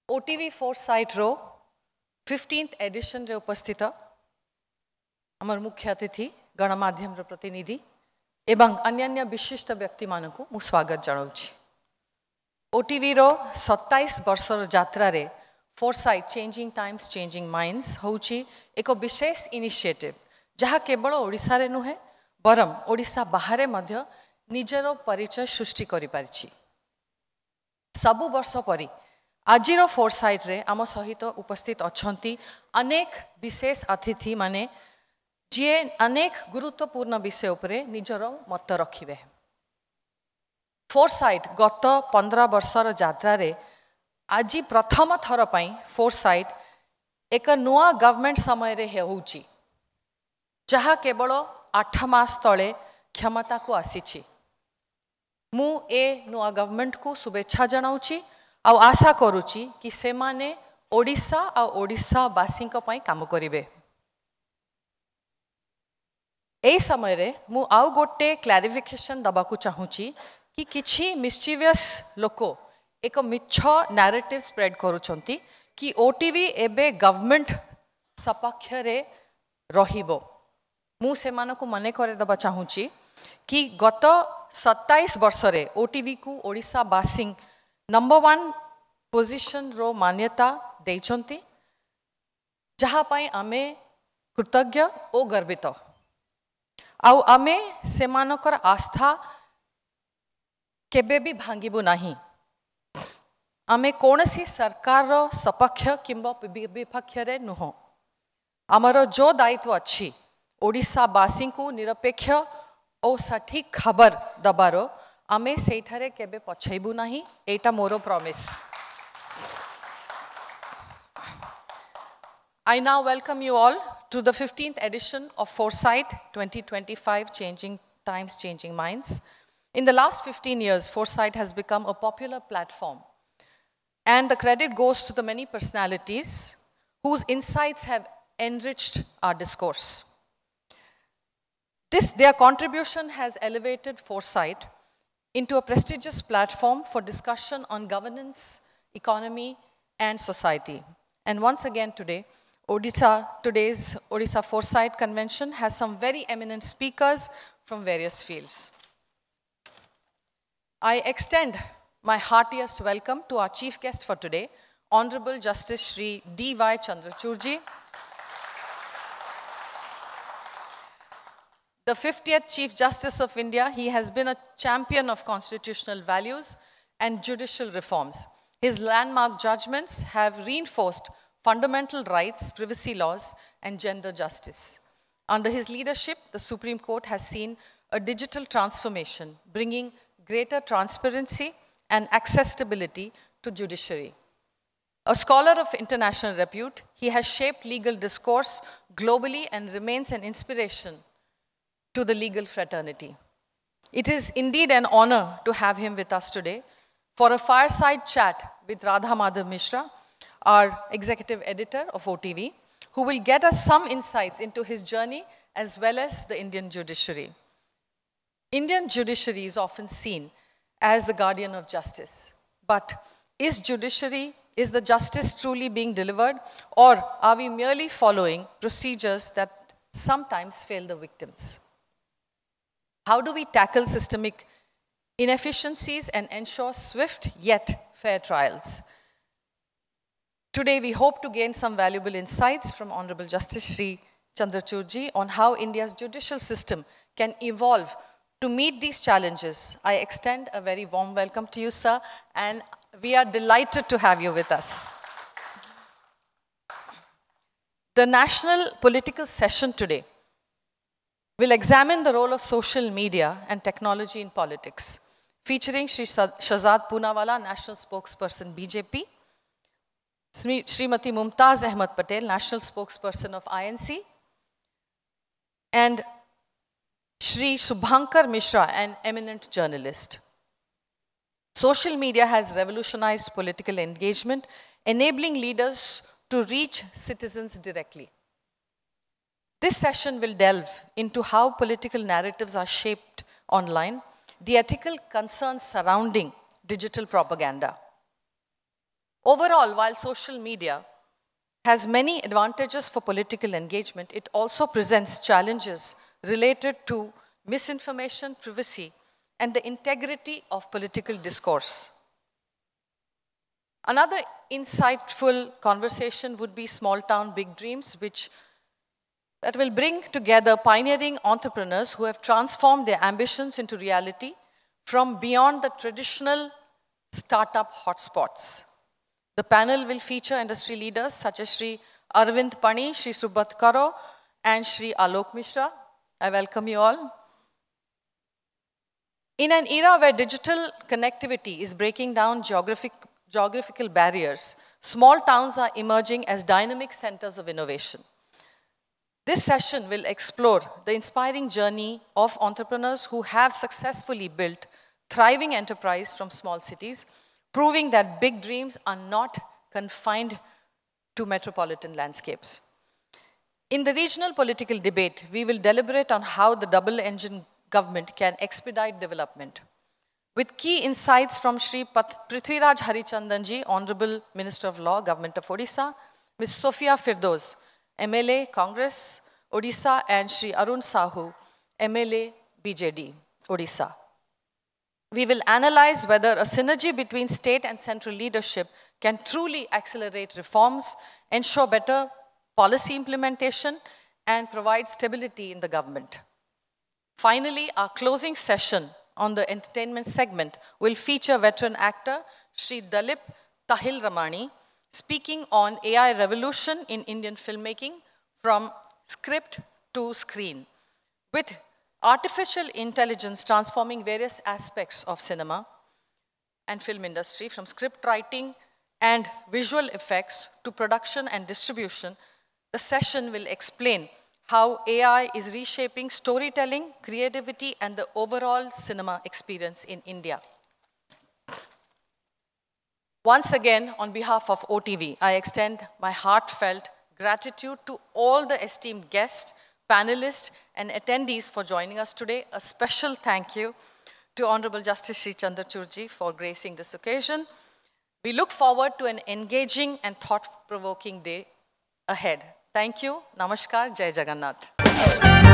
OTV Foresight रो 15th addition रे उपस्थित अमर मुख्य अतिथि गणमाध्यम प्रतिनिधि एवं अन्य विशिष्ट व्यक्ति मानकु मु स्वागत जनाउछि। OTV रो 27 वर्षर यात्रा रे foresight changing times changing minds होउछि एक विशेष इनिशिएटिव जहा केवल ओडिसा रे नुहे बरम ओडिसा बाहरे मध्य निजरो परिचय सृष्टि करि पारिछि। सबु वर्ष परि आजिरो फोरसाइट रे आम सहित उपस्थित अछंती अनेक विशेष अतिथि माने जे अनेक गुरुत्वपूर्ण विषय उपरे निजरो मत रखिबे। फोरसाइट गत 15 वर्षर यात्रा रे आज प्रथम थर पई फोरसाइट एक नुआ गवर्नमेंट समय रे होउची जहा केवल 8 मास तले क्षमता को आसीची। मु ए नुआ गवर्नमेंट को शुभेच्छा जनाउची आउ आशा करूची कि से माने ओडिसा आ ओडिसा वासी पई काम करिवे। ए समय रे मु आउ गोटे क्लैरिफिकेशन दबाकू चाहूची कि किछि मिस्चिवियस लोको एक मिछ नैरेटिव स्प्रेड करूछंती कि ओटीवी एबे गवर्नमेंट सपक्ष रे रहिबो। मु से मानको मने करे दबा चाहूची कि गत 27 वर्ष रे ओटीवी को ओडिसा वासी नंबर 1 पोजीशन रो मान्यता देइछंती जहा पई आमे कृतज्ञ ओ गर्वित आउ आमे सेमानकर आस्था केबे भी भांगिबु नाही। आमे कोनसी सरकार रो सपक्ष किंबा विपक्ष रे नुह। आमर जो दायित्व अछि ओडिसा वासी को निरपेक्ष और सठिक खबर दबारो आमे सेठारे केबे पछैबु नाही। एटा मोरो promise. I now welcome you all to the 15th edition of Foresight 2025 Changing Times, Changing Minds. In the last 15 years, Foresight has become a popular platform, and the credit goes to the many personalities whose insights have enriched our discourse. Their contribution has elevated Foresight into a prestigious platform for discussion on governance, economy, and society. And once again today, today's Odisha Foresight Convention has some very eminent speakers from various fields. I extend my heartiest welcome to our chief guest for today, Honorable Justice Shri D.Y. Chandrachud. The 50th Chief Justice of India, he has been a champion of constitutional values and judicial reforms. His landmark judgments have reinforced fundamental rights, privacy laws, and gender justice. Under his leadership, the Supreme Court has seen a digital transformation, bringing greater transparency and accessibility to judiciary. A scholar of international repute, he has shaped legal discourse globally and remains an inspiration to the legal fraternity. It is indeed an honor to have him with us today for a fireside chat with Radha Madhav Mishra, our executive editor of OTV, who will get us some insights into his journey as well as the Indian judiciary. Indian judiciary is often seen as the guardian of justice. But is the justice truly being delivered, or are we merely following procedures that sometimes fail the victims? How do we tackle systemic inefficiencies and ensure swift yet fair trials? Today, we hope to gain some valuable insights from Honorable Justice Shri Chandrachud on how India's judicial system can evolve to meet these challenges. I extend a very warm welcome to you, sir, and we are delighted to have you with us. The national political session today will examine the role of social media and technology in politics, featuring Shri Shahzad Poonawalla, National Spokesperson BJP, Srimati Mumtaz Ahmed Patel, National Spokesperson of INC, and Shri Subhankar Mishra, an eminent journalist. Social media has revolutionized political engagement, enabling leaders to reach citizens directly. This session will delve into how political narratives are shaped online, the ethical concerns surrounding digital propaganda, Overall, while social media has many advantages for political engagement, it also presents challenges related to misinformation, privacy, and the integrity of political discourse. Another insightful conversation would be Small Town Big Dreams, that will bring together pioneering entrepreneurs who have transformed their ambitions into reality from beyond the traditional startup hotspots. The panel will feature industry leaders such as Shri Arvind Pani, Shri Subhat Karo, and Shri Alok Mishra. I welcome you all. In an era where digital connectivity is breaking down geographical barriers, small towns are emerging as dynamic centers of innovation. This session will explore the inspiring journey of entrepreneurs who have successfully built thriving enterprise from small cities, proving that big dreams are not confined to metropolitan landscapes. In the regional political debate, we will deliberate on how the double-engine government can expedite development. With key insights from Shri Prithviraj Harichandanji, Honorable Minister of Law, Government of Odisha, Ms. Sophia Firdaus, MLA, Congress, Odisha, and Shri Arun Sahu, MLA, BJD, Odisha. We will analyze whether a synergy between state and central leadership can truly accelerate reforms, ensure better policy implementation, and provide stability in the government. Finally, our closing session on the entertainment segment will feature veteran actor Shri Dalip Tahil Ramani speaking on AI revolution in Indian filmmaking from script to screen, with artificial intelligence transforming various aspects of cinema and film industry from script writing and visual effects to production and distribution. The session will explain how AI is reshaping storytelling, creativity, and the overall cinema experience in India. Once again, on behalf of OTV, I extend my heartfelt gratitude to all the esteemed guests, panelists, and attendees for joining us today. A special thank you to Honorable Justice Shri Chandrachudji for gracing this occasion. We look forward to an engaging and thought-provoking day ahead. Thank you. Namaskar. Jai Jagannath.